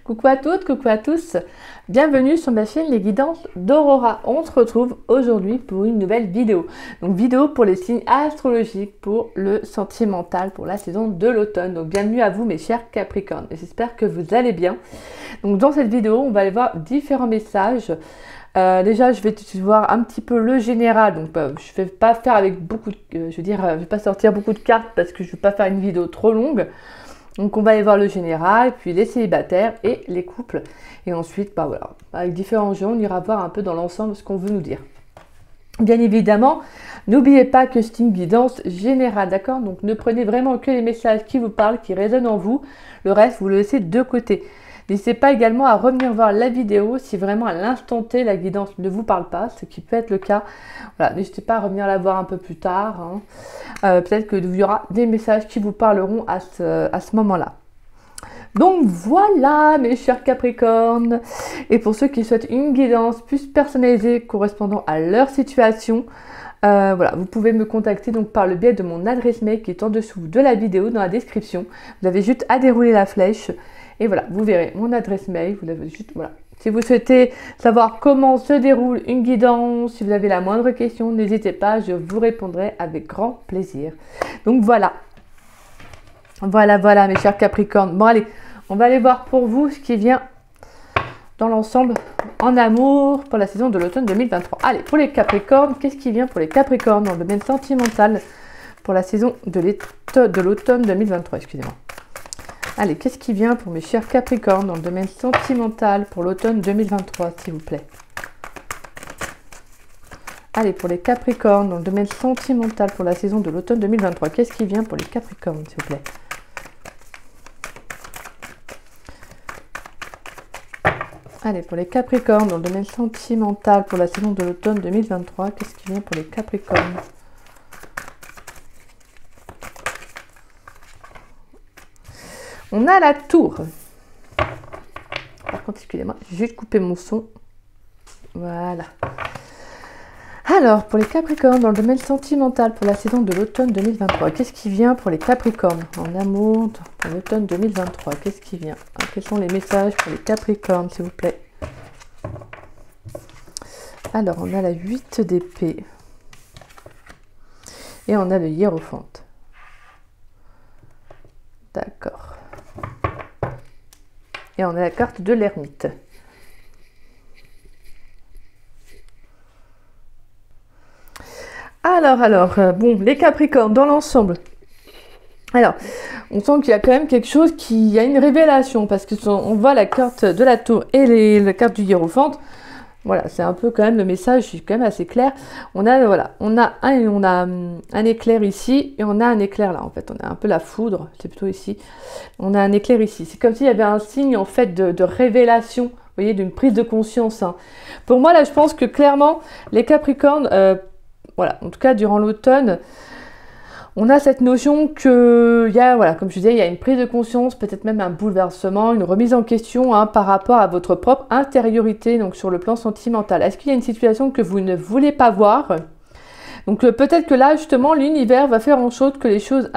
Coucou à toutes, coucou à tous, bienvenue sur ma chaîne Les Guidances d'Aurora. On se retrouve aujourd'hui pour une nouvelle vidéo. Donc vidéo pour les signes astrologiques, pour le sentimental, pour la saison de l'automne. Donc bienvenue à vous mes chers Capricornes, j'espère que vous allez bien. Donc dans cette vidéo, on va aller voir différents messages. Déjà, je vais voir un petit peu le général. Donc je vais pas faire avec beaucoup de, je vais pas sortir beaucoup de cartes parce que je vais pas faire une vidéo trop longue. Donc on va aller voir le général, puis les célibataires et les couples. Et ensuite, voilà, avec différents jeux, on ira voir un peu dans l'ensemble ce qu'on veut nous dire. Bien évidemment, n'oubliez pas que c'est une guidance générale, d'accord? Donc ne prenez vraiment que les messages qui vous parlent, qui résonnent en vous. Le reste, vous le laissez de côté. N'hésitez pas également à revenir voir la vidéo si vraiment à l'instant T, la guidance ne vous parle pas, ce qui peut être le cas. Voilà, n'hésitez pas à revenir la voir un peu plus tard. Hein. Peut-être qu'il y aura des messages qui vous parleront à ce moment-là. Donc voilà mes chers Capricornes. Et pour ceux qui souhaitent une guidance plus personnalisée correspondant à leur situation, voilà, vous pouvez me contacter donc par le biais de mon adresse mail qui est en dessous de la vidéo dans la description. Vous avez juste à dérouler la flèche. Et voilà, vous verrez mon adresse mail, vous l'avez juste, voilà. Si vous souhaitez savoir comment se déroule une guidance, si vous avez la moindre question, n'hésitez pas, je vous répondrai avec grand plaisir. Donc voilà. Voilà mes chers Capricornes. Bon allez, on va aller voir pour vous ce qui vient dans l'ensemble en amour pour la saison de l'automne 2023. Allez, pour les Capricornes, qu'est-ce qui vient pour les Capricornes dans le domaine sentimental pour la saison de l'automne 2023, excusez-moi. Allez, qu'est-ce qui vient pour mes chers Capricornes dans le domaine sentimental pour l'automne 2023, s'il vous plaît? Allez, pour les Capricornes dans le domaine sentimental pour la saison de l'automne 2023, qu'est-ce qui vient pour les Capricornes, s'il vous plaît? Allez, pour les Capricornes dans le domaine sentimental pour la saison de l'automne 2023, qu'est-ce qui vient pour les Capricornes? On a la tour. Par contre, excusez-moi, j'ai juste coupé mon son. Voilà. Alors, pour les Capricornes, dans le domaine sentimental, pour la saison de l'automne 2023, qu'est-ce qui vient pour les Capricornes? En amour, pour l'automne 2023, qu'est-ce qui vient? Quels sont les messages pour les Capricornes, s'il vous plaît? Alors, on a la 8 d'épée. Et on a le hiérophante. D'accord. Et on a la carte de l'ermite. Alors, bon, les Capricornes dans l'ensemble. Alors, on sent qu'il y a quand même quelque chose il y a une révélation parce que on voit la carte de la tour et la carte du hiérophante. Voilà, c'est un peu quand même le message, c'est quand même assez clair. On a un éclair ici et on a un éclair là. En fait, on a un peu la foudre, c'est plutôt ici. On a un éclair ici. C'est comme s'il y avait un signe en fait de révélation, vous voyez, d'une prise de conscience. Hein. Pour moi là, je pense que clairement les Capricornes, voilà, en tout cas durant l'automne, on a cette notion que, voilà, comme je disais, il y a une prise de conscience, peut-être même un bouleversement, une remise en question hein, par rapport à votre propre intériorité, donc sur le plan sentimental. Est-ce qu'il y a une situation que vous ne voulez pas voir? Donc peut-être que là, justement, l'univers va faire en sorte que les choses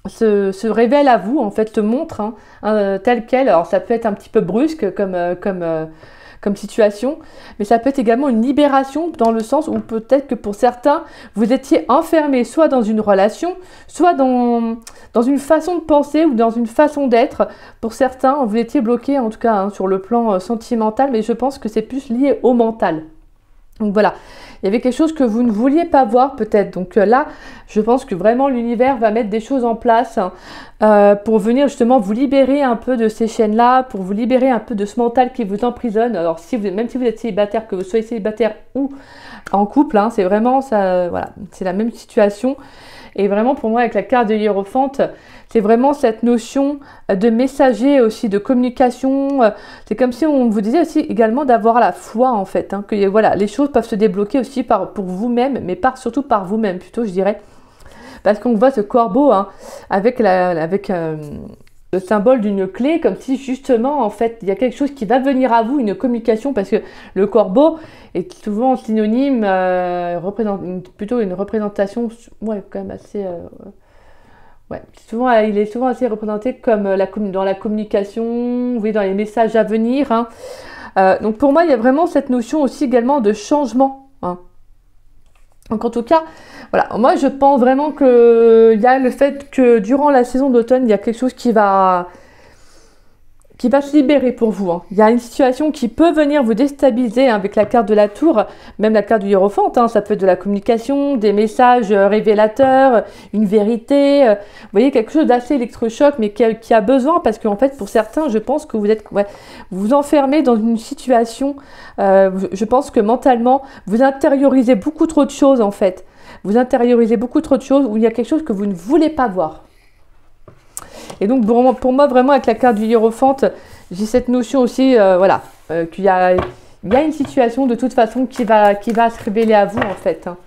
se révèlent à vous, en fait, se montrent telles quelles. Alors ça peut être un petit peu brusque comme situation, mais ça peut être également une libération dans le sens où peut-être que pour certains, vous étiez enfermé soit dans une relation, soit dans une façon de penser ou dans une façon d'être. Pour certains, vous étiez bloqué en tout cas hein, sur le plan sentimental, mais je pense que c'est plus lié au mental. Donc voilà, il y avait quelque chose que vous ne vouliez pas voir peut-être. Donc là, je pense que vraiment l'univers va mettre des choses en place pour venir justement vous libérer un peu de ces chaînes-là, pour vous libérer un peu de ce mental qui vous emprisonne. Alors même si vous êtes célibataire, que vous soyez célibataire ou en couple, hein, c'est vraiment ça, voilà, c'est la même situation. Et vraiment pour moi avec la carte de hiérophante, c'est vraiment cette notion de messager aussi, de communication. C'est comme si on vous disait aussi également d'avoir la foi en fait. Hein, que voilà, les choses peuvent se débloquer aussi pour vous-même, mais surtout par vous-même plutôt je dirais. Parce qu'on voit ce corbeau hein, avec le symbole d'une clé, comme si justement en fait il y a quelque chose qui va venir à vous, une communication, parce que le corbeau est souvent synonyme, représente plutôt une représentation, ouais, quand même assez... Ouais, souvent, il est souvent assez représenté comme dans la communication, vous voyez, dans les messages à venir, hein. Donc pour moi, il y a vraiment cette notion aussi également de changement, hein. Donc en tout cas, voilà, moi je pense vraiment qu'il y a le fait que durant la saison d'automne, il y a quelque chose qui va se libérer pour vous, hein. Il y a une situation qui peut venir vous déstabiliser, hein, avec la carte de la tour, même la carte du hiérophant, hein, ça peut être de la communication, des messages révélateurs, une vérité, vous voyez, quelque chose d'assez électrochoc, mais qui a besoin, parce qu'en fait, pour certains, je pense que vous êtes, ouais, vous vous enfermez dans une situation, je pense que mentalement, vous intériorisez beaucoup trop de choses, en fait. Vous intériorisez beaucoup trop de choses où il y a quelque chose que vous ne voulez pas voir. Et donc pour moi, vraiment, avec la carte du hiérophant, j'ai cette notion aussi, voilà, qu'il y a une situation de toute façon qui va se révéler à vous, en fait, hein.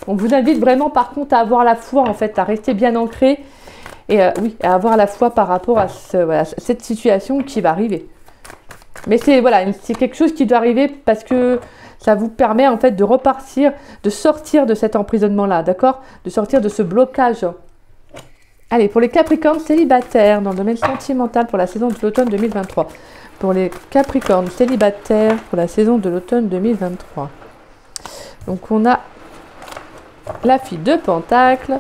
On vous invite vraiment, par contre, à avoir la foi, en fait, à rester bien ancré et oui, à avoir la foi par rapport à voilà, cette situation qui va arriver. Mais c'est voilà, c'est quelque chose qui doit arriver parce que ça vous permet, en fait, de repartir, de sortir de cet emprisonnement-là, d'accord? De sortir de ce blocage. Allez, pour les Capricornes célibataires dans le domaine sentimental pour la saison de l'automne 2023. Pour les Capricornes célibataires pour la saison de l'automne 2023. Donc on a la fille de Pentacles.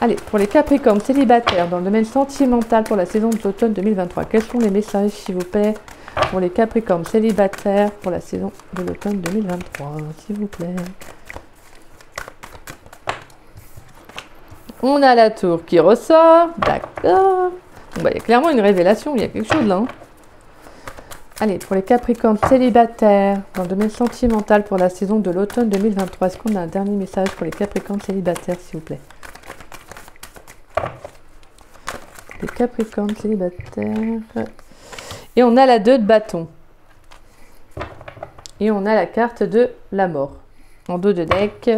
Allez, pour les Capricornes célibataires dans le domaine sentimental pour la saison de l'automne 2023. Quels sont les messages, s'il vous plaît, pour les Capricornes célibataires pour la saison de l'automne 2023, s'il vous plaît? On a la tour qui ressort, d'accord. Bon, il y a clairement une révélation, il y a quelque chose là, hein. Allez, pour les Capricornes célibataires, dans le domaine sentimental pour la saison de l'automne 2023, est-ce qu'on a un dernier message pour les Capricornes célibataires, s'il vous plaît? Les Capricornes célibataires. Et on a la 2 de bâton. Et on a la carte de la mort. En dos de deck.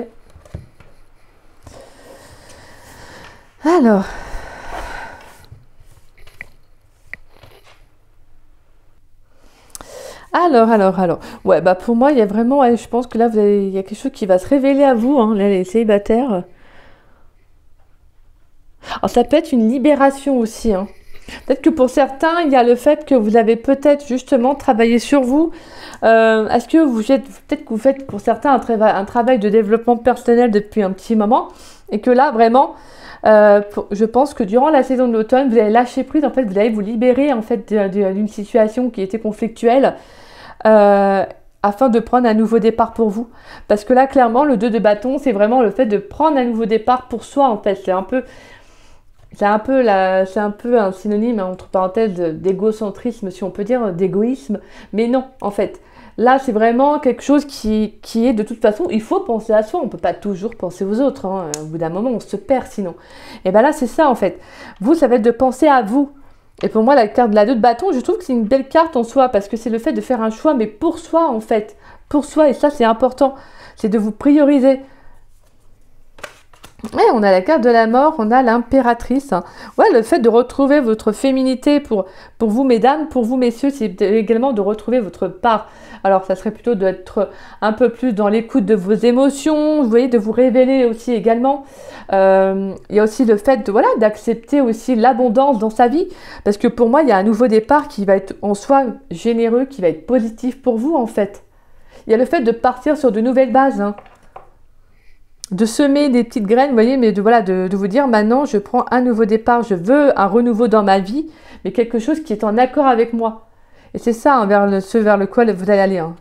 Alors, ouais, bah pour moi, il y a vraiment, ouais, je pense que là, il y a quelque chose qui va se révéler à vous, hein, les célibataires. Alors, ça peut être une libération aussi, hein. Peut-être que pour certains, il y a le fait que vous avez peut-être justement travaillé sur vous. Est-ce que peut-être que vous faites pour certains un travail de développement personnel depuis un petit moment et que là, vraiment, je pense que durant la saison de l'automne, vous allez lâcher prise, en fait, vous allez vous libérer, en fait, d'une situation qui était conflictuelle, afin de prendre un nouveau départ pour vous. Parce que là, clairement, le 2 de bâton, c'est vraiment le fait de prendre un nouveau départ pour soi, en fait. C'est un peu un synonyme, entre parenthèses, d'égocentrisme, si on peut dire, d'égoïsme. Mais non, en fait. Là, c'est vraiment quelque chose qui est, de toute façon, il faut penser à soi. On ne peut pas toujours penser aux autres, hein. Au bout d'un moment, on se perd sinon. Et bien là, c'est ça, en fait. Vous, ça va être de penser à vous. Et pour moi, la carte de la 2 de bâton, je trouve que c'est une belle carte en soi, parce que c'est le fait de faire un choix, mais pour soi, en fait. Pour soi, et ça, c'est important. C'est de vous prioriser. Ouais, on a la carte de la mort, on a l'impératrice, hein. Ouais, le fait de retrouver votre féminité pour vous, mesdames, pour vous, messieurs, c'est également de retrouver votre part. Alors, ça serait plutôt d'être un peu plus dans l'écoute de vos émotions, vous voyez, de vous révéler aussi également. Il y a aussi le fait voilà, d'accepter aussi l'abondance dans sa vie, parce que pour moi, il y a un nouveau départ qui va être en soi généreux, qui va être positif pour vous, en fait. Il y a le fait de partir sur de nouvelles bases, hein. De semer des petites graines, vous voyez, mais de vous dire maintenant, je prends un nouveau départ, je veux un renouveau dans ma vie, mais quelque chose qui est en accord avec moi. Et c'est ça, hein, vers lequel vous allez aller, hein.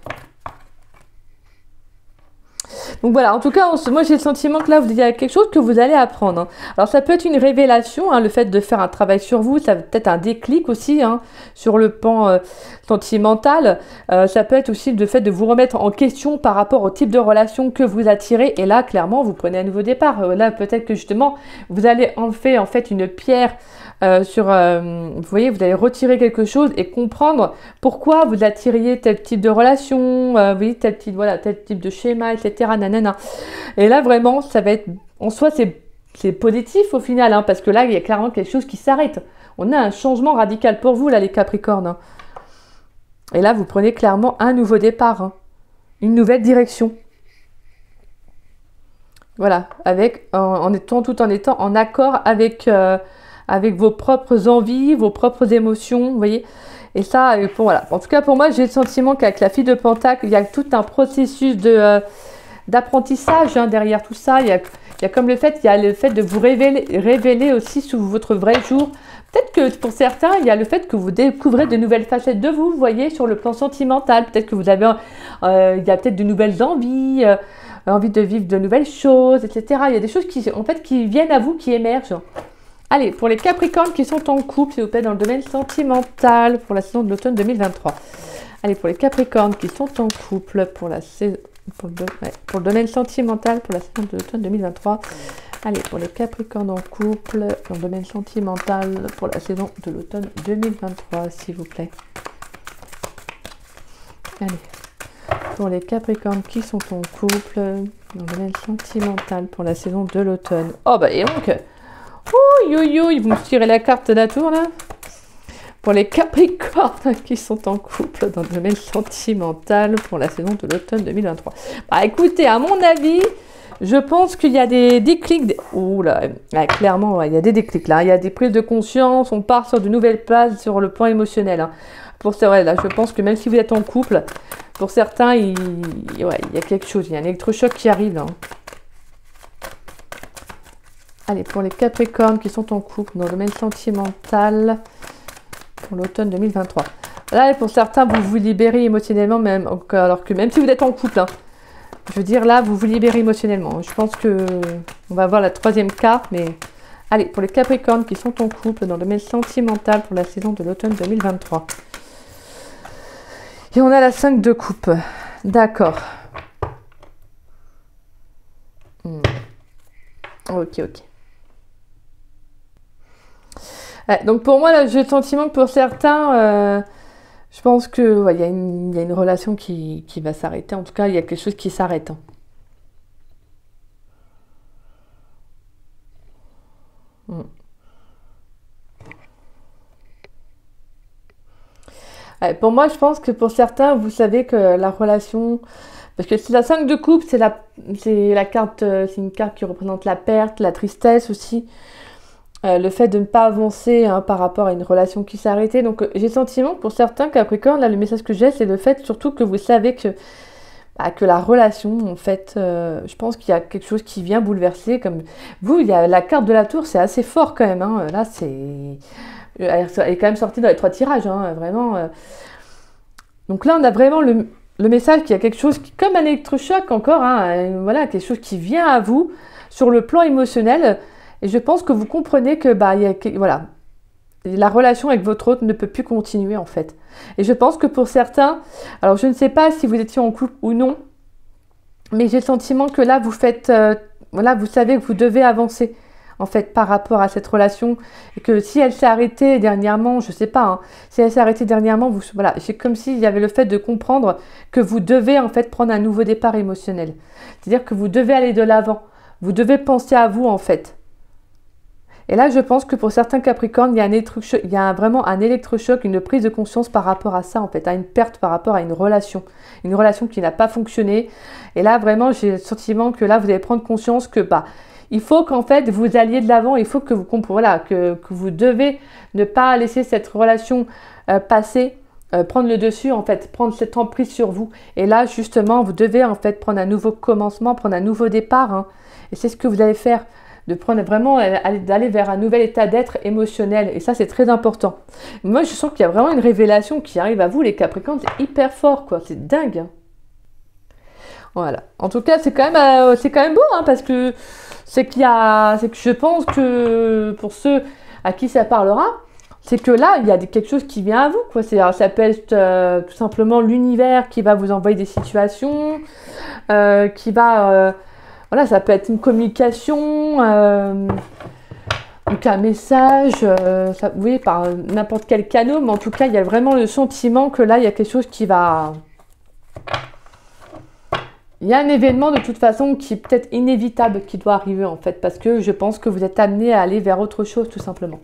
Donc voilà, en tout cas, moi j'ai le sentiment que là, il y a quelque chose que vous allez apprendre, hein. Alors ça peut être une révélation, hein, le fait de faire un travail sur vous, ça peut être un déclic aussi, hein, sur le plan sentimental. Ça peut être aussi le fait de vous remettre en question par rapport au type de relation que vous attirez. Et là, clairement, vous prenez un nouveau départ. Là, peut-être que justement, vous allez en fait une pierre vous voyez, vous allez retirer quelque chose et comprendre pourquoi vous attiriez tel type de relation, vous voyez, tel type de schéma, etc. Nanana. Et là, vraiment, ça va être, en soi, c'est positif au final, hein, parce que là, il y a clairement quelque chose qui s'arrête. On a un changement radical pour vous, là, les Capricornes, hein. Et là, vous prenez clairement un nouveau départ, hein, une nouvelle direction. Voilà, tout en étant en accord avec avec vos propres envies, vos propres émotions, vous voyez. Et ça, bon, voilà. En tout cas, pour moi, j'ai le sentiment qu'avec la fille de Pentacle, il y a tout un processus d'apprentissage hein, derrière tout ça. Il y a comme le fait de vous révéler aussi sous votre vrai jour. Peut-être que pour certains, il y a le fait que vous découvrez de nouvelles facettes de vous, vous voyez, sur le plan sentimental. Peut-être que vous avez, il y a peut-être de nouvelles envies, envie de vivre de nouvelles choses, etc. Il y a des choses qui viennent à vous, qui émergent. Allez, pour les Capricornes qui sont en couple, s'il vous plaît, dans le domaine sentimental, pour la saison de l'automne 2023. Allez, pour les Capricornes qui sont en couple, pour le domaine sentimental, pour la saison de l'automne 2023. Allez, pour les Capricornes en couple, dans le domaine sentimental, pour la saison de l'automne 2023, s'il vous plaît. Allez, pour les Capricornes qui sont en couple, dans le domaine sentimental, pour la saison de l'automne. Oh, bah, et donc, ils vont tirer la carte de la tour, là. Pour les Capricornes qui sont en couple, dans le domaine sentimental, pour la saison de l'automne 2023. Bah, écoutez, à mon avis... Je pense qu'il y a des déclics. Ouh là, clairement, ouais, il y a des déclics là. Il y a des prises de conscience. On part sur de nouvelles places sur le plan émotionnel. Hein. Pour ça, ouais, là, je pense que même si vous êtes en couple, pour certains, il y a quelque chose. Il y a un électrochoc qui arrive. Hein. Allez, pour les Capricornes qui sont en couple dans le domaine sentimental pour l'automne 2023. Là, pour certains, vous vous libérez émotionnellement, même, alors que même si vous êtes en couple, hein, je veux dire, là, vous vous libérez émotionnellement. Je pense que on va voir la troisième carte, mais... Allez, pour les Capricornes qui sont en couple dans le domaine sentimental pour la saison de l'automne 2023. Et on a la 5 de coupe. D'accord. Ok. Donc pour moi, là, j'ai le sentiment que pour certains... je pense que ouais, y a une relation qui va s'arrêter. En tout cas, il y a quelque chose qui s'arrête. Ouais, pour moi, je pense que pour certains, vous savez que la relation... Parce que c'est la 5 de coupe, c'est la carte, c'est une carte qui représente la perte, la tristesse aussi. Le fait de ne pas avancer hein, par rapport à une relation qui s'est arrêtée. Donc j'ai le sentiment que pour certains Capricornes, là le message que j'ai, c'est le fait surtout que vous savez que la relation, en fait, je pense qu'il y a quelque chose qui vient bouleverser. Comme vous, il y a la carte de la tour, c'est assez fort quand même. Hein. Là, elle est quand même sortie dans les 3 tirages, hein, vraiment. Donc là, on a vraiment le message qu'il y a quelque chose qui, comme un électrochoc encore, hein, voilà, quelque chose qui vient à vous sur le plan émotionnel. Et je pense que vous comprenez que voilà, la relation avec votre autre ne peut plus continuer en fait. Et je pense que pour certains, alors je ne sais pas si vous étiez en couple ou non, mais j'ai le sentiment que là vous faites, voilà, vous savez que vous devez avancer en fait par rapport à cette relation et que si elle s'est arrêtée dernièrement, je ne sais pas, hein, si elle s'est arrêtée dernièrement, voilà, c'est comme s'il y avait le fait de comprendre que vous devez en fait prendre un nouveau départ émotionnel. C'est-à-dire que vous devez aller de l'avant, vous devez penser à vous en fait. Et là, je pense que pour certains Capricornes, il y a vraiment un électrochoc, une prise de conscience par rapport à ça, en fait, à une perte par rapport à une relation qui n'a pas fonctionné. Et là, vraiment, j'ai le sentiment que là, vous allez prendre conscience que, il faut qu'en fait, vous alliez de l'avant, il faut que vous compreniez, voilà, que vous devez ne pas laisser cette relation passer, prendre le dessus, en fait, prendre cette emprise sur vous. Et là, justement, vous devez, en fait, prendre un nouveau commencement, prendre un nouveau départ, hein. Et c'est ce que vous allez faire. De prendre vraiment, d'aller vers un nouvel état d'être émotionnel. Et ça, c'est très important. Moi, je sens qu'il y a vraiment une révélation qui arrive à vous, les Capricornes. C'est hyper fort, quoi. C'est dingue. Hein. Voilà. En tout cas, c'est quand même beau, hein, parce que c'est que je pense que pour ceux à qui ça parlera, c'est que là, il y a quelque chose qui vient à vous, quoi. Ça peut être tout simplement l'univers qui va vous envoyer des situations, qui va... Voilà, ça peut être une communication, donc un message, vous voyez, par n'importe quel canal, mais en tout cas, il y a vraiment le sentiment que là, il y a quelque chose qui va... Il y a un événement de toute façon qui est peut-être inévitable qui doit arriver en fait, parce que je pense que vous êtes amené à aller vers autre chose tout simplement.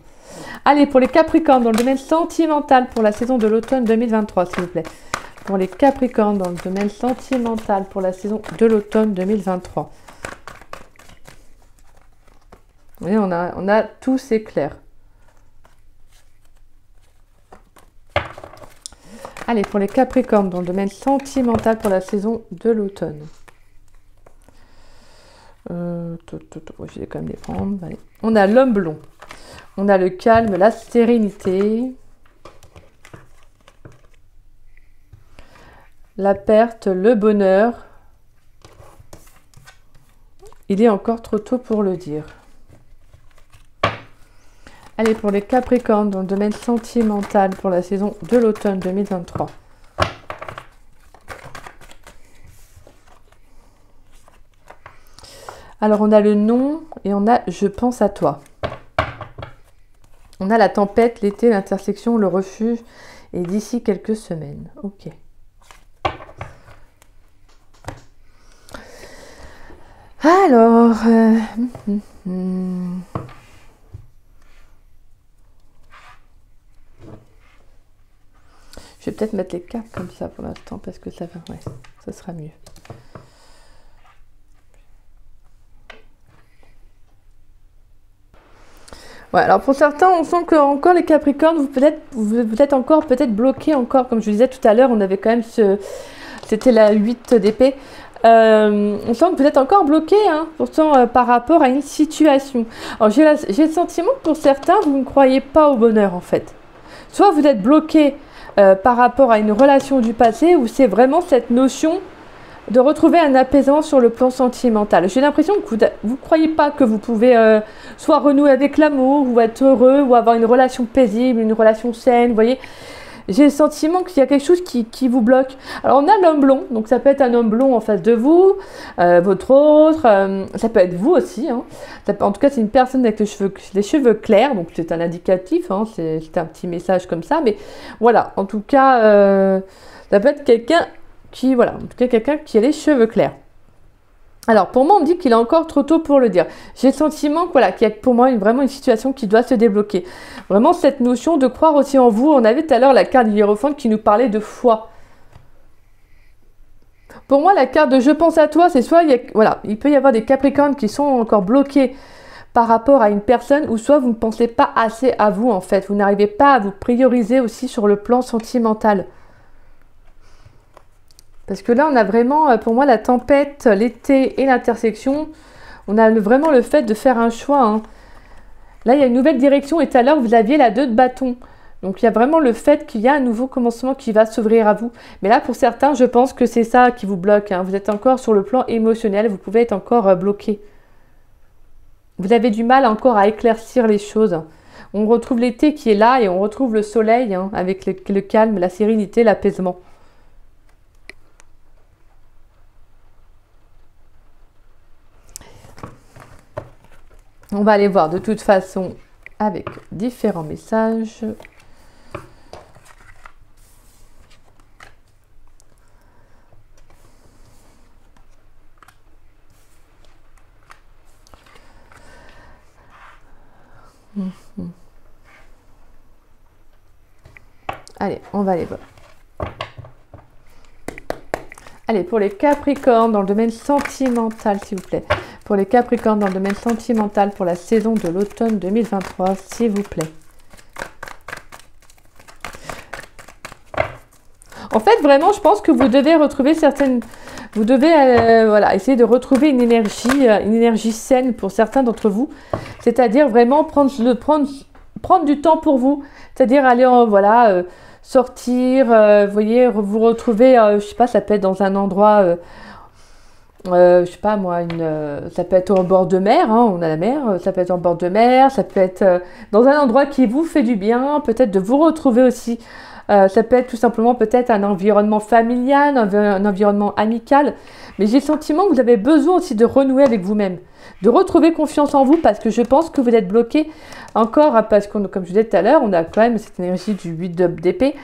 Allez, pour les Capricornes, dans le domaine sentimental, pour la saison de l'automne 2023, s'il vous plaît. Pour les Capricornes, dans le domaine sentimental, pour la saison de l'automne 2023. Vous voyez, on a tout, c'est clair. Allez, pour les Capricornes, dans le domaine sentimental pour la saison de l'automne. Je vais quand même les prendre. Allez. On a l'homme blond. On a le calme, la sérénité. La perte, le bonheur. Il est encore trop tôt pour le dire. Allez, pour les Capricornes, dans le domaine sentimental pour la saison de l'automne 2023. Alors, on a le non et on a je pense à toi. On a la tempête, l'été, l'intersection, le refuge et d'ici quelques semaines. Ok. Alors, je vais peut-être mettre les cartes comme ça pour l'instant parce que ça va, ouais, ça sera mieux. Ouais, alors pour certains, on sent que encore les Capricornes, vous êtes encore peut-être bloqués encore, comme je disais tout à l'heure, on avait quand même c'était la 8 d'épée. On sent que vous êtes encore bloqué, hein, pourtant par rapport à une situation. Alors j'ai le sentiment que pour certains, vous ne croyez pas au bonheur en fait. Soit vous êtes bloqué par rapport à une relation du passé, ou c'est vraiment cette notion de retrouver un apaisement sur le plan sentimental. J'ai l'impression que vous ne croyez pas que vous pouvez soit renouer avec l'amour, ou être heureux, ou avoir une relation paisible, une relation saine, vous voyez. J'ai le sentiment qu'il y a quelque chose qui vous bloque. Alors, on a l'homme blond, donc ça peut être un homme blond en face de vous, votre autre, ça peut être vous aussi. Hein. En tout cas, c'est une personne avec les cheveux clairs, donc c'est un indicatif, hein, c'est un petit message comme ça. Mais voilà, en tout cas, ça peut être quelqu'un qui a les cheveux clairs. Alors, pour moi, on me dit qu'il est encore trop tôt pour le dire. J'ai le sentiment qu'il y a pour moi vraiment une situation qui doit se débloquer. Vraiment, cette notion de croire aussi en vous. On avait tout à l'heure la carte du Hiérophante qui nous parlait de foi. Pour moi, la carte de « Je pense à toi », c'est soit, il peut y avoir des Capricornes qui sont encore bloqués par rapport à une personne, ou soit vous ne pensez pas assez à vous, en fait. Vous n'arrivez pas à vous prioriser aussi sur le plan sentimental. Parce que là, on a vraiment, pour moi, la tempête, l'été et l'intersection. On a vraiment le fait de faire un choix. Hein. Là, il y a une nouvelle direction et tout à l'heure, vous aviez la 2 de bâton. Donc, il y a vraiment le fait qu'il y a un nouveau commencement qui va s'ouvrir à vous. Mais là, pour certains, je pense que c'est ça qui vous bloque. Hein. Vous êtes encore sur le plan émotionnel. Vous pouvez être encore bloqué. Vous avez du mal encore à éclaircir les choses. On retrouve l'été qui est là et on retrouve le soleil hein, avec le calme, la sérénité, l'apaisement. On va aller voir de toute façon avec différents messages. Allez, on va aller voir. Allez, pour les Capricornes dans le domaine sentimental, s'il vous plaît. Pour les Capricornes dans le domaine sentimental pour la saison de l'automne 2023, s'il vous plaît. En fait, vraiment, je pense que vous devez retrouver certaines... Vous devez essayer de retrouver une énergie saine pour certains d'entre vous. C'est-à-dire vraiment prendre du temps pour vous. C'est-à-dire aller sortir, vous voyez, vous retrouver, je sais pas, ça peut être dans un endroit... je sais pas moi, ça peut être au bord de mer, hein, on a la mer, ça peut être en bord de mer, ça peut être dans un endroit qui vous fait du bien, peut-être de vous retrouver aussi, ça peut être tout simplement peut-être un environnement familial, un environnement amical, mais j'ai le sentiment que vous avez besoin aussi de renouer avec vous-même, de retrouver confiance en vous parce que je pense que vous êtes bloqué encore, parce que comme je disais tout à l'heure, on a quand même cette énergie du 8 d'épée,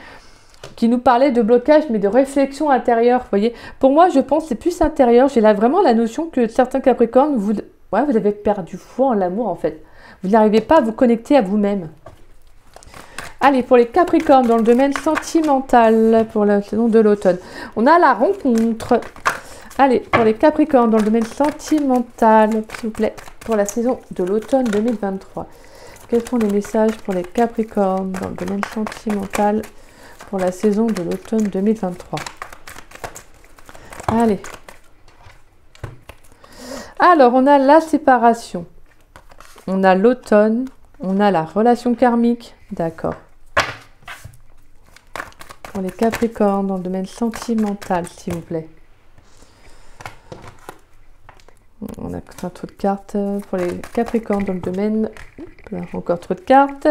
qui nous parlait de blocage, mais de réflexion intérieure, vous voyez. Pour moi, je pense que c'est plus intérieur. J'ai vraiment la notion que certains Capricornes, vous avez perdu foi en l'amour, en fait. Vous n'arrivez pas à vous connecter à vous-même. Allez, pour les Capricornes, dans le domaine sentimental, pour la saison de l'automne, on a la rencontre. Allez, pour les Capricornes, dans le domaine sentimental, s'il vous plaît, pour la saison de l'automne 2023. Quels sont les messages pour les Capricornes, dans le domaine sentimental pour la saison de l'automne 2023. Allez. Alors, on a la séparation. On a l'automne. On a la relation karmique. D'accord. Pour les Capricornes, dans le domaine sentimental, s'il vous plaît. On a un trop de cartes pour les Capricornes dans le domaine... Encore trop de cartes.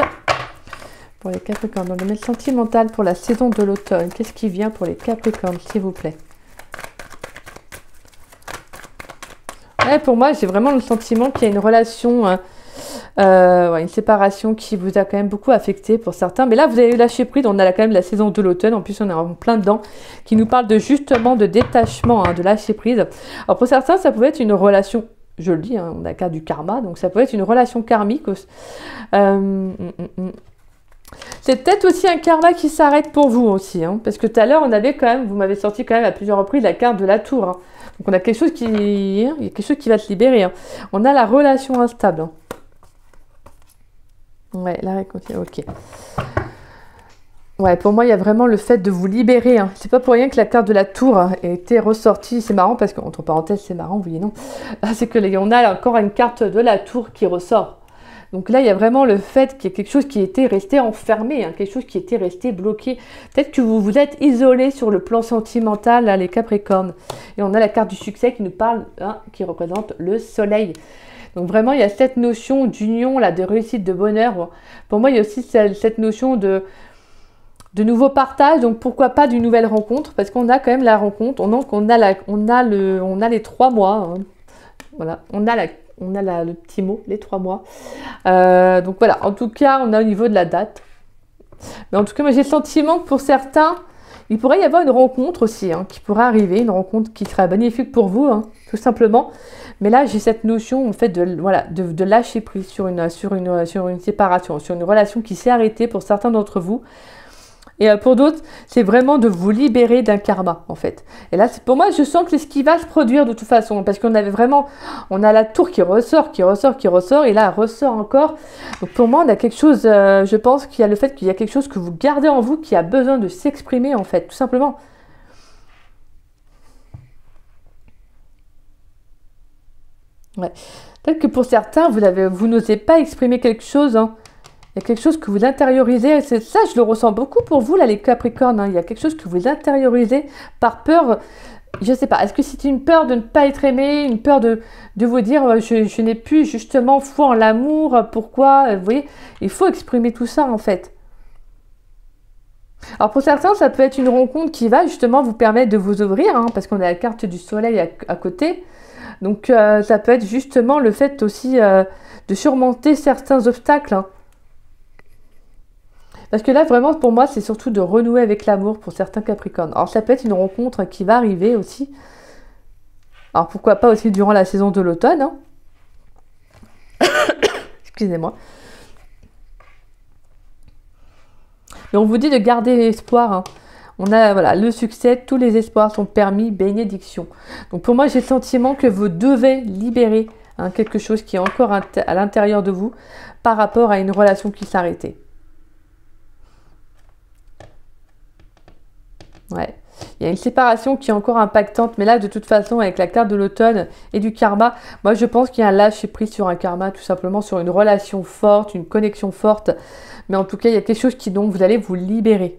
Pour les Capricornes dans le domaine sentimental, pour la saison de l'automne. Qu'est-ce qui vient pour les Capricornes, s'il vous plaît? Ouais, pour moi, j'ai vraiment le sentiment qu'il y a une relation... une séparation qui vous a quand même beaucoup affecté pour certains. Mais là, vous avez eu lâcher prise. On a quand même la saison de l'automne. En plus, on est en plein dedans. Qui nous parle de justement de détachement, de lâcher prise. Alors, pour certains, ça pouvait être une relation... Je le dis, on a le cas du karma. Donc, ça peut être une relation karmique. C'est peut-être aussi un karma qui s'arrête pour vous aussi. Parce que tout à l'heure, on avait quand même... Vous m'avez sorti quand même à plusieurs reprises la carte de la tour. Donc, on a quelque chose qui... Il y a quelque chose qui va se libérer. On a la relation instable. Ouais, la réconciliation, ok. Ouais, pour moi, il y a vraiment le fait de vous libérer. C'est pas pour rien que la carte de la tour a été ressortie. C'est marrant parce qu'entre parenthèses, c'est marrant, vous voyez, non? C'est que on a encore une carte de la tour qui ressort. Donc là, il y a vraiment le fait qu'il y a quelque chose qui était resté enfermé, quelque chose qui était resté bloqué. Peut-être que vous vous êtes isolé sur le plan sentimental, là, les Capricornes. Et on a la carte du succès qui nous parle, qui représente le soleil. Donc vraiment, il y a cette notion d'union, là, de réussite, de bonheur. Pour moi, il y a aussi cette notion de nouveaux partages. Donc pourquoi pas d'une nouvelle rencontre? Parce qu'on a quand même la rencontre. On a les 3 mois. Voilà, on a le petit mot, les 3 mois. Donc voilà, en tout cas, on a au niveau de la date. Mais en tout cas, moi, j'ai le sentiment que pour certains, il pourrait y avoir une rencontre aussi, qui pourrait arriver, une rencontre qui serait bénéfique pour vous, tout simplement. Mais là, j'ai cette notion, en fait, de lâcher prise sur une séparation, sur une relation qui s'est arrêtée pour certains d'entre vous. Et pour d'autres, c'est vraiment de vous libérer d'un karma, en fait. Et là, pour moi, je sens que c'est ce qui va se produire de toute façon. Parce qu'on avait vraiment... On a la tour qui ressort. Et là, elle ressort encore. Donc pour moi, on a quelque chose... je pense qu'il y a le fait qu'il y a quelque chose que vous gardez en vous qui a besoin de s'exprimer, en fait. Tout simplement. Ouais. Peut-être que pour certains, vous n'osez pas exprimer quelque chose. Il y a quelque chose que vous intériorisez. C'est ça, je le ressens beaucoup pour vous, là, les Capricornes. Il y a quelque chose que vous intériorisez par peur. Je ne sais pas. Est-ce que c'est une peur de ne pas être aimé, une peur de vous dire je n'ai plus justement foi en l'amour. Pourquoi? Vous voyez, il faut exprimer tout ça, en fait. Alors pour certains, ça peut être une rencontre qui va justement vous permettre de vous ouvrir, parce qu'on a la carte du soleil à côté. Donc ça peut être justement le fait aussi de surmonter certains obstacles. Parce que là, vraiment, pour moi, c'est surtout de renouer avec l'amour pour certains Capricornes. Alors ça peut être une rencontre qui va arriver aussi. Alors pourquoi pas aussi durant la saison de l'automne. Excusez-moi. Mais on vous dit de garder l'espoir. On a voilà, le succès, tous les espoirs sont permis, bénédiction. Donc pour moi, j'ai le sentiment que vous devez libérer quelque chose qui est encore à l'intérieur de vous par rapport à une relation qui s'arrêtait. Ouais. Il y a une séparation qui est encore impactante, mais là, de toute façon, avec la carte de l'automne et du karma, moi, je pense qu'il y a un lâcher-prise sur un karma, tout simplement sur une relation forte, une connexion forte. Mais en tout cas, il y a quelque chose qui, donc, vous allez vous libérer.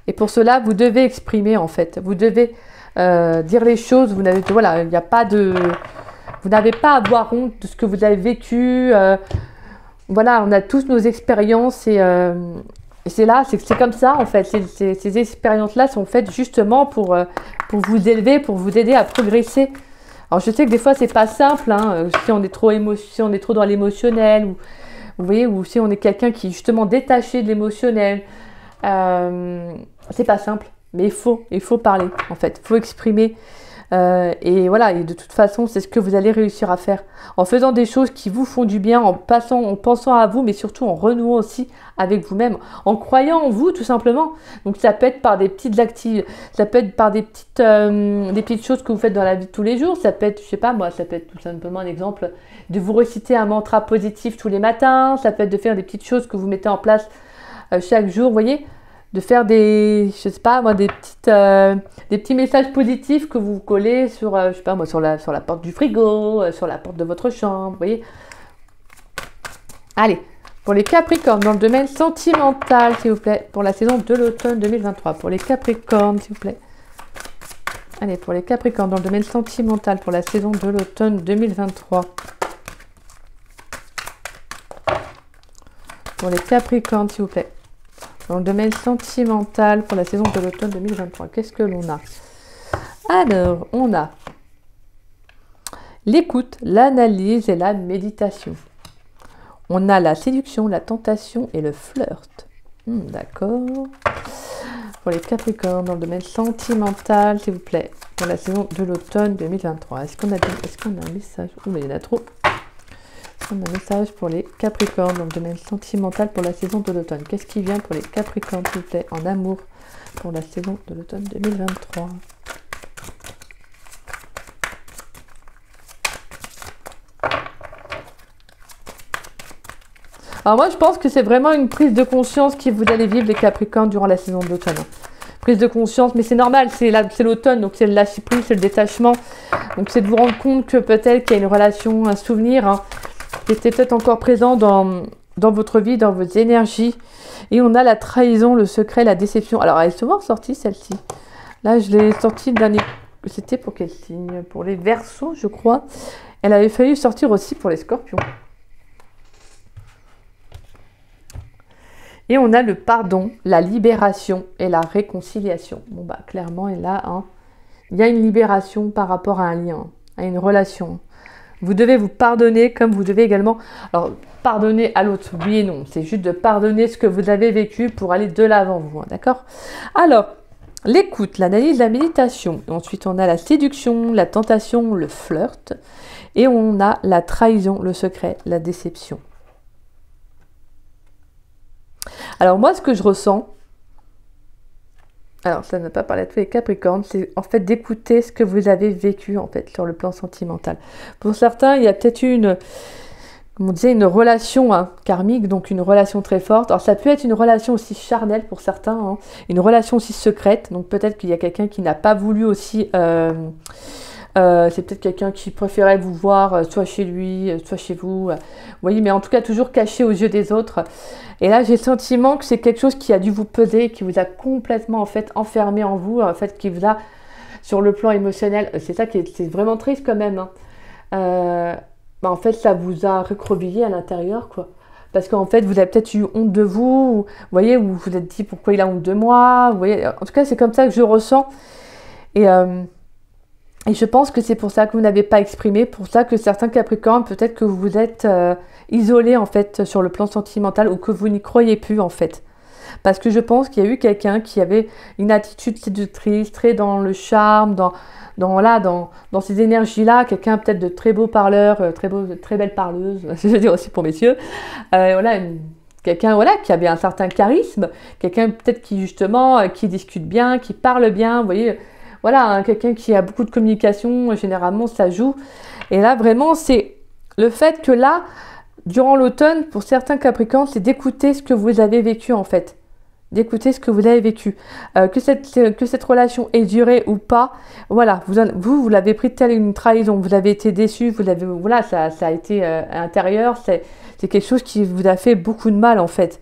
Et pour cela, vous devez exprimer, en fait. Vous devez dire les choses. Vous n'avez pas à avoir honte de ce que vous avez vécu. Voilà, on a tous nos expériences et c'est là, c'est comme ça, en fait. Ces expériences-là sont faites justement pour vous élever, pour vous aider à progresser. Alors, je sais que des fois, c'est pas simple, si on est trop dans l'émotionnel, ou vous voyez, ou si on est quelqu'un qui est justement détaché de l'émotionnel. C'est pas simple, mais il faut parler, en fait. Il faut exprimer. Et voilà, et de toute façon, c'est ce que vous allez réussir à faire. En faisant des choses qui vous font du bien, en pensant à vous, mais surtout en renouant aussi avec vous-même, en croyant en vous, tout simplement. Donc ça peut être par des petites activités, ça peut être par des petites choses que vous faites dans la vie de tous les jours. Ça peut être, je sais pas moi, ça peut être tout simplement un exemple de vous réciter un mantra positif tous les matins. Ça peut être de faire des petites choses que vous mettez en place chaque jour, vous voyez. de faire des, je sais pas moi, des petits messages positifs que vous collez sur, je sais pas moi, sur la porte du frigo, sur la porte de votre chambre, vous voyez. Allez, pour les Capricornes, dans le domaine sentimental, s'il vous plaît, pour la saison de l'automne 2023. Pour les Capricornes, s'il vous plaît. Allez, pour les Capricornes, dans le domaine sentimental, pour la saison de l'automne 2023. Pour les Capricornes, s'il vous plaît. Dans le domaine sentimental, pour la saison de l'automne 2023. Qu'est-ce que l'on a? Alors, on a l'écoute, l'analyse et la méditation. On a la séduction, la tentation et le flirt. D'accord. Pour les Capricornes, dans le domaine sentimental, s'il vous plaît, pour la saison de l'automne 2023. Est-ce qu'on a un message? Oh, mais il y en a trop. Est-ce qu'on a un message pour les Capricornes, dans le domaine sentimental, pour la saison de l'automne? Qu'est-ce qui vient pour les Capricornes, s'il vous plaît, en amour, pour la saison de l'automne 2023? Alors moi, je pense que c'est vraiment une prise de conscience que vous allez vivre, les Capricornes, durant la saison de l'automne. Prise de conscience, mais c'est normal, c'est l'automne, donc c'est le lâcher prise, c'est le détachement. Donc c'est de vous rendre compte que peut-être qu'il y a une relation, un souvenir, qui était peut-être encore présent dans votre vie, dans vos énergies. Et on a la trahison, le secret, la déception. Alors, elle est souvent sortie, celle-ci. Là, je l'ai sortie l'année... C'était pour quel signe? Pour les Verseaux, je crois. Elle avait failli sortir aussi pour les Scorpions. Et on a le pardon, la libération et la réconciliation. Bon, bah, clairement, et là, il y a une libération par rapport à un lien, à une relation. Vous devez vous pardonner comme vous devez également... Alors, pardonner à l'autre, oui et non. C'est juste de pardonner ce que vous avez vécu pour aller de l'avant, vous. D'accord? Alors, l'écoute, l'analyse, la méditation. Ensuite, on a la séduction, la tentation, le flirt. Et on a la trahison, le secret, la déception. Alors moi, ce que je ressens, alors ça ne va pas parler à tous les Capricornes, c'est en fait d'écouter ce que vous avez vécu en fait sur le plan sentimental. Pour certains, il y a peut-être une, comme on disait, une relation karmique, donc une relation très forte. Alors ça peut être une relation aussi charnelle pour certains, une relation aussi secrète. Donc peut-être qu'il y a quelqu'un qui n'a pas voulu aussi... c'est peut-être quelqu'un qui préférait vous voir soit chez lui, soit chez vous. Vous voyez, mais en tout cas toujours caché aux yeux des autres. Et là, j'ai le sentiment que c'est quelque chose qui a dû vous peser, qui vous a complètement en fait enfermé en vous, en fait, qui vous a sur le plan émotionnel. C'est ça qui est, c'est vraiment triste quand même. En fait, ça vous a recroquevillé à l'intérieur, quoi. Parce qu'en fait, vous avez peut-être eu honte de vous, vous voyez, ou vous vous êtes dit pourquoi il a honte de moi. Vous voyez, en tout cas, c'est comme ça que je ressens. Et je pense que c'est pour ça que vous n'avez pas exprimé, pour ça que certains Capricornes, peut-être que vous vous êtes isolés en fait sur le plan sentimental ou que vous n'y croyez plus en fait. Parce que je pense qu'il y a eu quelqu'un qui avait une attitude séductrice, très dans le charme, dans ces énergies-là, quelqu'un peut-être de très beau parleur, très belle parleuse, je veux dire aussi pour messieurs, quelqu'un qui avait un certain charisme, quelqu'un peut-être qui justement, qui discute bien, qui parle bien, vous voyez. Voilà, quelqu'un qui a beaucoup de communication, généralement, ça joue. Et là, vraiment, c'est le fait que là, durant l'automne, pour certains Capricornes, c'est d'écouter ce que vous avez vécu, en fait. D'écouter ce que vous avez vécu. Que cette relation ait duré ou pas, voilà, vous l'avez pris telle une trahison, vous avez été déçu, voilà, ça a été intérieur, c'est quelque chose qui vous a fait beaucoup de mal, en fait.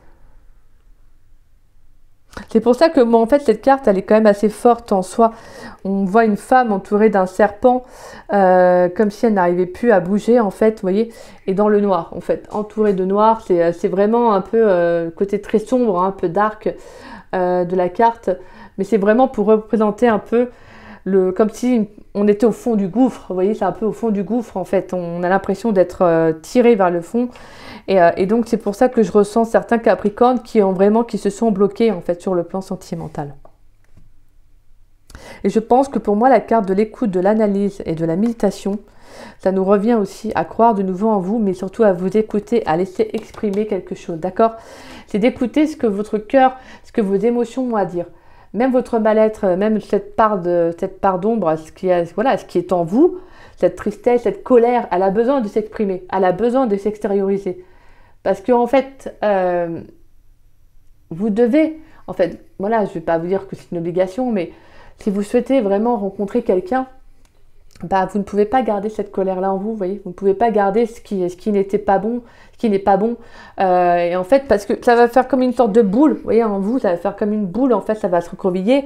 C'est pour ça que moi, en fait, cette carte, elle est quand même assez forte en soi. On voit une femme entourée d'un serpent, comme si elle n'arrivait plus à bouger, en fait, vous voyez, et dans le noir, en fait, entourée de noir. C'est vraiment un peu côté très sombre, un peu dark de la carte, mais c'est vraiment pour représenter un peu comme si on était au fond du gouffre, vous voyez, c'est un peu au fond du gouffre, en fait. On a l'impression d'être tiré vers le fond. Et donc, c'est pour ça que je ressens certains Capricornes qui se sont bloqués, en fait, sur le plan sentimental. Et je pense que pour moi, la carte de l'écoute, de l'analyse et de la méditation, ça nous revient aussi à croire de nouveau en vous, mais surtout à vous écouter, à laisser exprimer quelque chose, d'accord? C'est d'écouter ce que votre cœur, ce que vos émotions ont à dire. Même votre mal-être, même cette part d'ombre, ce qui est en vous, cette tristesse, cette colère, elle a besoin de s'exprimer, elle a besoin de s'extérioriser. Parce que en fait, vous devez, en fait, voilà, je ne vais pas vous dire que c'est une obligation, mais si vous souhaitez vraiment rencontrer quelqu'un, bah, vous ne pouvez pas garder cette colère-là en vous, vous voyez. Vous ne pouvez pas garder ce qui n'était pas bon, ce qui n'est pas bon. Et en fait, parce que ça va faire comme une sorte de boule, vous voyez, en vous, ça va faire comme une boule, en fait, ça va se recroqueviller.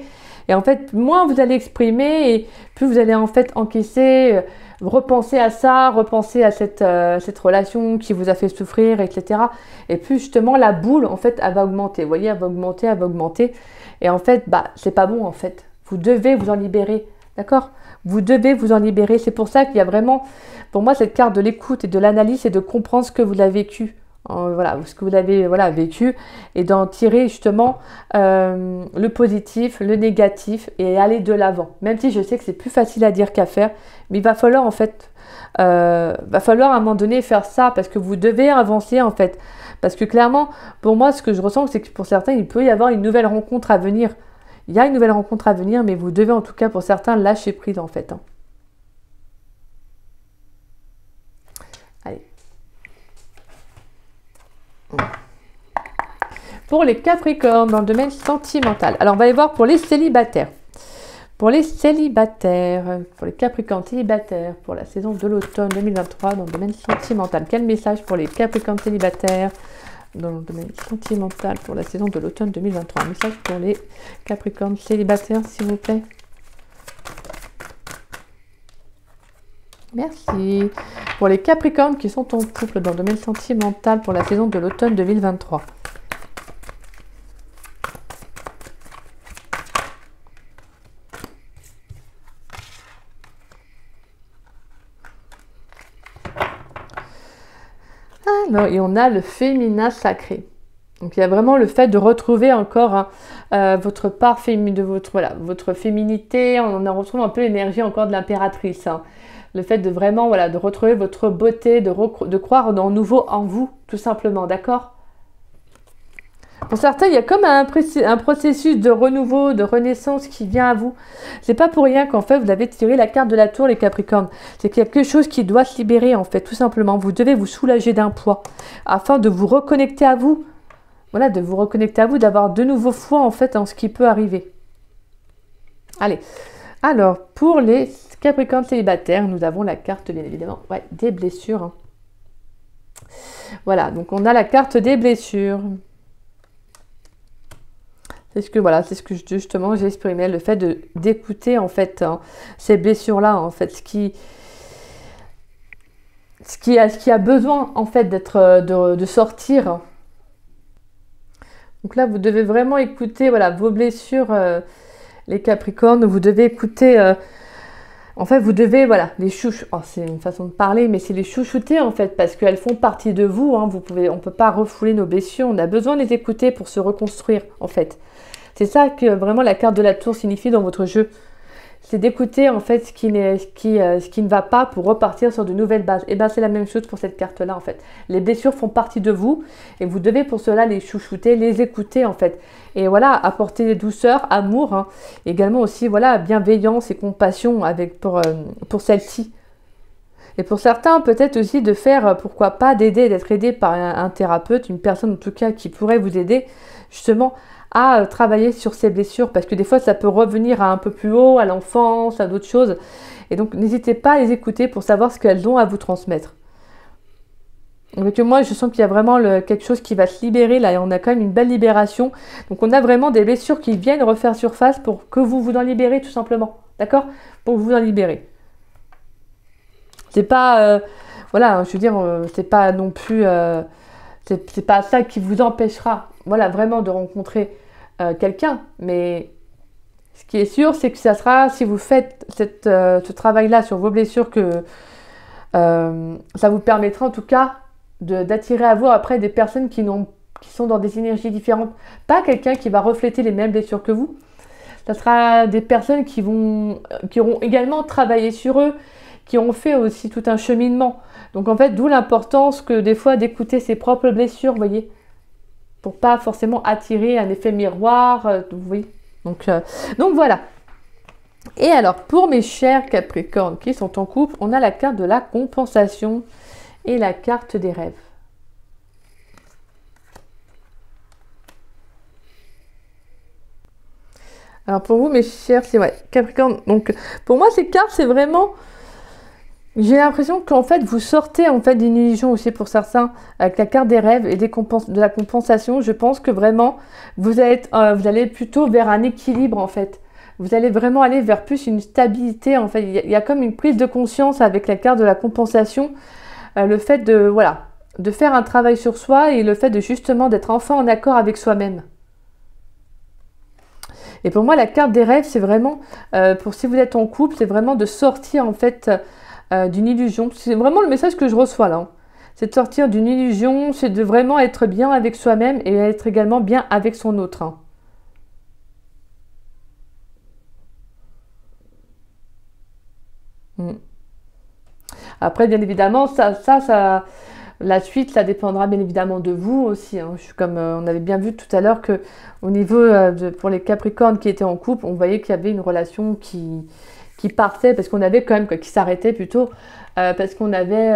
Et en fait, moins vous allez exprimer, et plus vous allez en fait encaisser, repenser à ça, repenser à cette relation qui vous a fait souffrir, etc. Et plus justement, la boule, en fait, elle va augmenter, vous voyez, elle va augmenter, elle va augmenter. Et en fait, bah, c'est pas bon, en fait. Vous devez vous en libérer, d'accord ? Vous devez vous en libérer. C'est pour ça qu'il y a vraiment, pour moi, cette carte de l'écoute et de l'analyse et de comprendre ce que vous avez vécu. Voilà, ce que vous avez vécu et d'en tirer justement le positif, le négatif et aller de l'avant. Même si je sais que c'est plus facile à dire qu'à faire, mais il va falloir en fait, va falloir à un moment donné faire ça parce que vous devez avancer en fait. Parce que clairement, pour moi, ce que je ressens, c'est que pour certains, il peut y avoir une nouvelle rencontre à venir. Il y a une nouvelle rencontre à venir, mais vous devez en tout cas pour certains lâcher prise en fait. Allez. Pour les Capricornes dans le domaine sentimental. Alors on va aller voir pour les célibataires. Pour les célibataires, pour les Capricornes célibataires, pour la saison de l'automne 2023 dans le domaine sentimental. Quel message pour les Capricornes célibataires dans le domaine sentimental pour la saison de l'automne 2023? Un message pour les Capricornes célibataires, s'il vous plaît. Merci. Pour les Capricornes qui sont en couple dans le domaine sentimental pour la saison de l'automne 2023. Alors, et on a le féminin sacré. Donc il y a vraiment le fait de retrouver encore votre part féminine, de votre féminité. On en retrouve un peu l'énergie encore de l'impératrice. Le fait de vraiment de retrouver votre beauté, de croire en nouveau en vous, tout simplement, d'accord? Pour certains, il y a comme un processus de renouveau, de renaissance qui vient à vous. C'est pas pour rien qu'en fait, vous avez tiré la carte de la tour, les Capricornes. C'est qu'il y a quelque chose qui doit se libérer, en fait, tout simplement. Vous devez vous soulager d'un poids afin de vous reconnecter à vous. Voilà, de vous reconnecter à vous, d'avoir de nouveau foi, en fait, en ce qui peut arriver. Allez. Alors, pour les Capricornes célibataires, nous avons la carte, bien évidemment, des blessures. Voilà, donc on a la carte des blessures. C'est ce que justement j'ai exprimé, le fait d'écouter en fait ces blessures-là, en fait, ce qui a besoin en fait de sortir. Donc là, vous devez vraiment écouter vos blessures, les Capricornes. Vous devez écouter. En fait, vous devez les chouchouter. Oh, c'est une façon de parler, mais c'est les chouchouter en fait, parce qu'elles font partie de vous. On ne peut pas refouler nos blessures. On a besoin de les écouter pour se reconstruire en fait. C'est ça que vraiment la carte de la tour signifie dans votre jeu. C'est d'écouter en fait ce qui ne va pas pour repartir sur de nouvelles bases. Et bien c'est la même chose pour cette carte-là en fait. Les blessures font partie de vous et vous devez pour cela les chouchouter, les écouter en fait. Et apporter douceur, amour, également aussi bienveillance et compassion pour celle-ci. Et pour certains, peut-être aussi de faire, pourquoi pas, d'être aidé par un thérapeute, une personne en tout cas qui pourrait vous aider justement à travailler sur ces blessures, parce que des fois ça peut revenir à un peu plus haut, à l'enfance, à d'autres choses. Et donc n'hésitez pas à les écouter pour savoir ce qu'elles ont à vous transmettre. Donc moi je sens qu'il y a vraiment quelque chose qui va se libérer, là, et on a quand même une belle libération. Donc on a vraiment des blessures qui viennent refaire surface pour que vous vous en libérez tout simplement, d'accord? Pour vous en libérer. C'est pas, je veux dire, c'est pas non plus, c'est pas ça qui vous empêchera, vraiment de rencontrer quelqu'un. Mais ce qui est sûr, c'est que ça sera, si vous faites ce travail-là sur vos blessures, que ça vous permettra en tout cas d'attirer à vous après des personnes qui sont dans des énergies différentes. Pas quelqu'un qui va refléter les mêmes blessures que vous. Ça sera des personnes qui auront également travaillé sur eux, qui ont fait aussi tout un cheminement. Donc en fait, d'où l'importance que des fois d'écouter ses propres blessures, vous voyez, pour pas forcément attirer un effet miroir, vous voyez. Donc voilà. Et alors, pour mes chers Capricornes qui sont en couple, on a la carte de la compensation et la carte des rêves. Alors pour vous, mes chers, c'est ouais, Capricorne. Donc pour moi, ces cartes, c'est vraiment... J'ai l'impression qu'en fait, vous sortez en fait d'une illusion aussi pour certains avec la carte des rêves et de la compensation. Je pense que vraiment, vous allez plutôt vers un équilibre en fait. Vous allez vraiment aller vers plus une stabilité en fait. Il y a comme une prise de conscience avec la carte de la compensation. Le fait de, voilà, de faire un travail sur soi et le fait de justement d'être enfin en accord avec soi-même. Et pour moi, la carte des rêves, c'est vraiment, pour si vous êtes en couple, c'est vraiment de sortir en fait d'une illusion. C'est vraiment le message que je reçois là. C'est de sortir d'une illusion, c'est de vraiment être bien avec soi-même et être également bien avec son autre. Hein. Mm. Après, bien évidemment, la suite, ça dépendra bien évidemment de vous aussi. Hein. Comme on avait bien vu tout à l'heure que au niveau pour les Capricornes qui étaient en couple, on voyait qu'il y avait une relation qui partait parce qu'on avait quand même, qui s'arrêtait plutôt, parce qu'on avait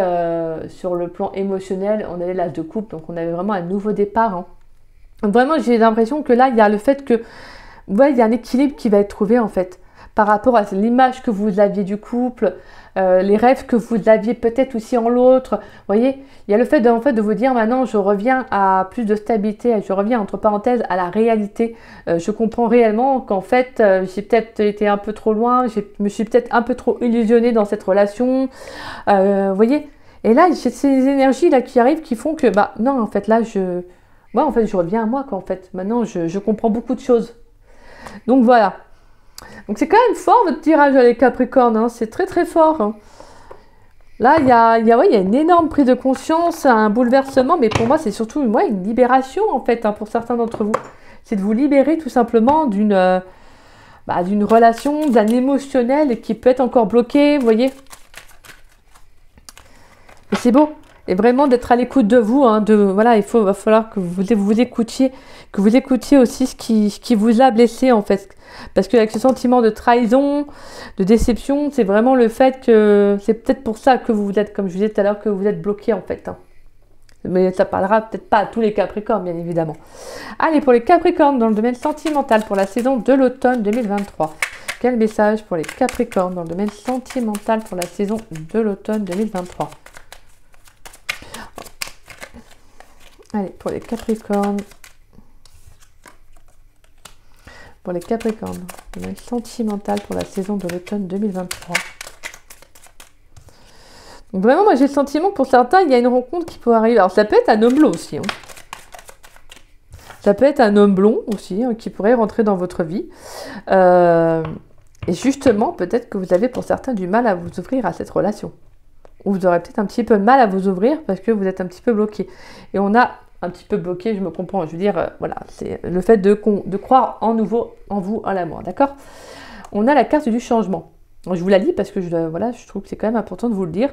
sur le plan émotionnel, on avait l'âge de couple, donc on avait vraiment un nouveau départ. Hein. Donc vraiment, j'ai l'impression que là, il y a le fait que, ouais, il y a un équilibre qui va être trouvé en fait, par rapport à l'image que vous aviez du couple, les rêves que vous aviez peut-être aussi en l'autre. Vous voyez, il y a le fait en fait, de vous dire maintenant, je reviens à plus de stabilité, je reviens entre parenthèses à la réalité. Je comprends réellement qu'en fait, j'ai peut-être été un peu trop loin, je me suis peut-être un peu trop illusionnée dans cette relation. Vous voyez, et là, j'ai ces énergies là qui arrivent qui font que, bah non, en fait, là, moi, en fait, je reviens à moi, quoi, en fait. Maintenant, je comprends beaucoup de choses. Donc voilà. Donc c'est quand même fort votre tirage les Capricornes, hein. C'est très très fort. Hein. Là, ouais, il y a une énorme prise de conscience, un bouleversement, mais pour moi c'est surtout une libération en fait, hein, pour certains d'entre vous. C'est de vous libérer tout simplement d'une relation, d'un émotionnel qui peut être encore bloqué, vous voyez. Et c'est beau. Et vraiment d'être à l'écoute de vous. Hein, voilà, va falloir que vous écoutiez aussi ce qui vous a blessé en fait. Parce qu'avec ce sentiment de trahison, de déception, c'est vraiment le fait que c'est peut-être pour ça que vous êtes, comme je vous disais tout à l'heure, que vous êtes bloqué en fait. Hein. Mais ça parlera peut-être pas à tous les Capricornes, bien évidemment. Allez, pour les Capricornes dans le domaine sentimental pour la saison de l'automne 2023. Quel message pour les Capricornes dans le domaine sentimental pour la saison de l'automne 2023? Allez, pour les Capricornes. Pour les Capricornes, domaine sentimental pour la saison de l'automne 2023. Donc vraiment, moi j'ai le sentiment que pour certains, il y a une rencontre qui peut arriver. Alors ça peut être un homme blond aussi. Hein. Ça peut être un homme blond aussi, hein, qui pourrait rentrer dans votre vie. Et justement, peut-être que vous avez pour certains du mal à vous ouvrir à cette relation. Ou vous aurez peut-être un petit peu mal à vous ouvrir parce que vous êtes un petit peu bloqué. Et on a un petit peu bloqué, je me comprends, je veux dire, voilà, c'est le fait de croire en vous, en l'amour, d'accord? On a la carte du changement. Je vous la lis parce que je trouve que c'est quand même important de vous le dire.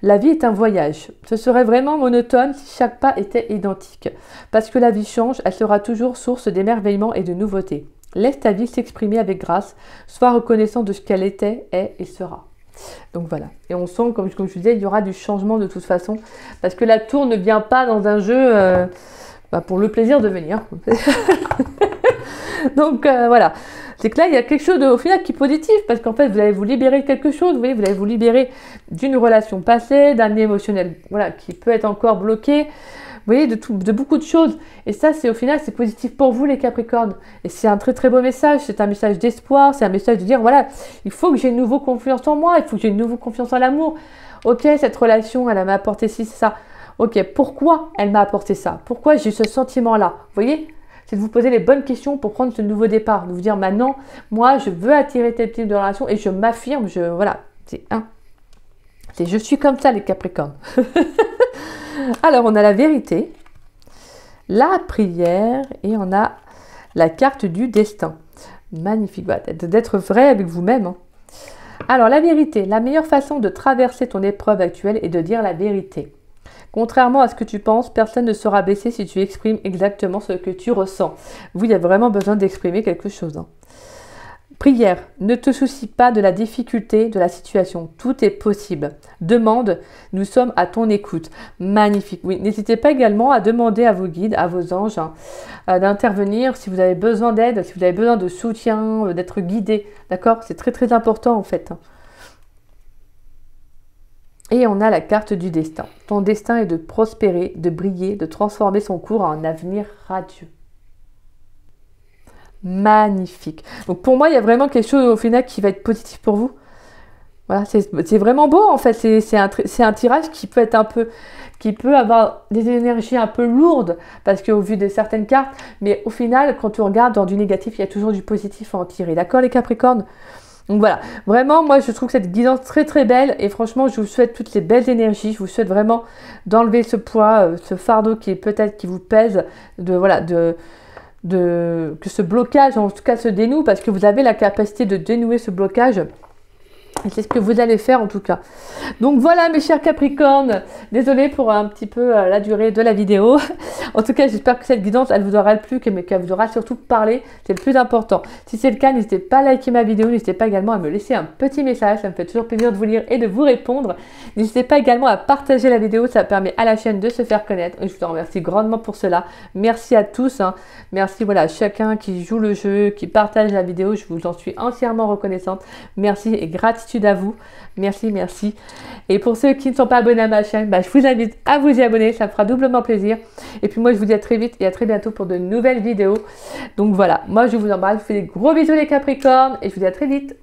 La vie est un voyage. Ce serait vraiment monotone si chaque pas était identique. Parce que la vie change, elle sera toujours source d'émerveillement et de nouveautés. Laisse ta vie s'exprimer avec grâce. Sois reconnaissant de ce qu'elle était, est et sera. Donc voilà. Et on sent, comme je vous disais, il y aura du changement de toute façon. Parce que la tour ne vient pas dans un jeu pour le plaisir de venir. Donc voilà. C'est que là, il y a quelque chose au final qui est positif. Parce qu'en fait, vous allez vous libérer de quelque chose. Vous voyez, vous allez vous libérer d'une relation passée, d'un émotionnel qui peut être encore bloqué. Vous voyez, de beaucoup de choses. Et ça, au final, c'est positif pour vous, les Capricornes. Et c'est un très, très beau message. C'est un message d'espoir. C'est un message de dire, voilà, il faut que j'ai une nouvelle confiance en moi. Il faut que j'ai une nouvelle confiance en l'amour. Ok, cette relation, elle m'a apporté ci, ça. Ok, pourquoi elle m'a apporté ça? Pourquoi j'ai ce sentiment-là? Vous voyez? C'est de vous poser les bonnes questions pour prendre ce nouveau départ. De vous dire, maintenant, moi, je veux attirer tel type de relation et je m'affirme. Voilà, je suis comme ça, les Capricornes. Alors, on a la vérité, la prière et on a la carte du destin. Magnifique, d'être vrai avec vous-même. Hein. Alors, la vérité, la meilleure façon de traverser ton épreuve actuelle est de dire la vérité. Contrairement à ce que tu penses, personne ne sera blessé si tu exprimes exactement ce que tu ressens. Vous, il y a vraiment besoin d'exprimer quelque chose. Hein. Prière, ne te soucie pas de la difficulté de la situation, tout est possible. Demande, nous sommes à ton écoute. Magnifique, oui. N'hésitez pas également à demander à vos guides, à vos anges, d'intervenir si vous avez besoin d'aide, si vous avez besoin de soutien, d'être guidé, d'accord? C'est très très important en fait. Et on a la carte du destin. Ton destin est de prospérer, de briller, de transformer son cours en un avenir radieux. Magnifique. Donc pour moi, il y a vraiment quelque chose au final qui va être positif pour vous. Voilà, c'est vraiment beau en fait. C'est un tirage qui peut être un peu, qui peut avoir des énergies un peu lourdes parce qu'au vu de certaines cartes, mais au final, quand on regarde dans du négatif, il y a toujours du positif à en tirer. D'accord les Capricornes? Donc voilà, vraiment, moi je trouve cette guidance très très belle et franchement, je vous souhaite toutes les belles énergies. Je vous souhaite vraiment d'enlever ce poids, ce fardeau qui est peut-être qui vous pèse, que ce blocage en tout cas se dénoue parce que vous avez la capacité de dénouer ce blocage. Et c'est ce que vous allez faire en tout cas. Donc voilà mes chers Capricornes, désolée pour un petit peu la durée de la vidéo. En tout cas, j'espère que cette guidance, elle vous aura plu, mais qu'elle vous aura surtout parlé. C'est le plus important. Si c'est le cas, n'hésitez pas à liker ma vidéo. N'hésitez pas également à me laisser un petit message. Ça me fait toujours plaisir de vous lire et de vous répondre. N'hésitez pas également à partager la vidéo. Ça permet à la chaîne de se faire connaître. Et je vous en remercie grandement pour cela. Merci à tous. Merci voilà, à chacun qui joue le jeu, qui partage la vidéo. Je vous en suis entièrement reconnaissante. Merci et gratitude à vous. Merci, merci. Et pour ceux qui ne sont pas abonnés à ma chaîne, je vous invite à vous y abonner. Ça me fera doublement plaisir. Et puis moi, je vous dis à très vite et à très bientôt pour de nouvelles vidéos. Donc voilà, moi je vous embrasse, je vous fais des gros bisous les Capricornes et je vous dis à très vite.